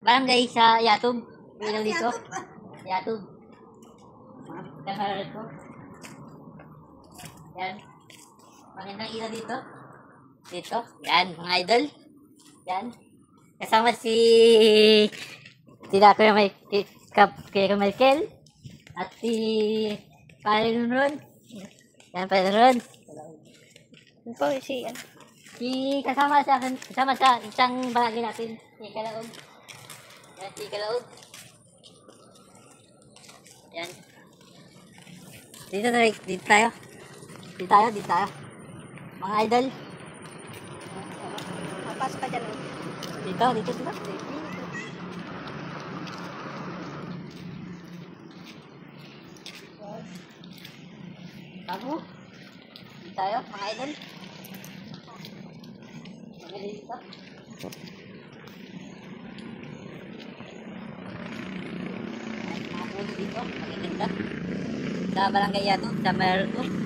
Barangay sa Yatub. Ilaw dito. Yatub. Kamaral ko. Yan. Magandang ilaw dito. Dito. Yan, mga idol. Yan. Kasama sila Kuya Michael at si Paring Ron. Yan, Paring Ron. Ito si Kasama sa isang bahagi natin. Si Kalaog. Yan, si Kalaog. Yan. Dito tayo. Dito tayo. Mga idol. Papas pa dyan. Dito. Kamu? Dito tayo, mga idol. Dito. Mga puno dito, magiging sa Barangay Yatub, sa Meralco.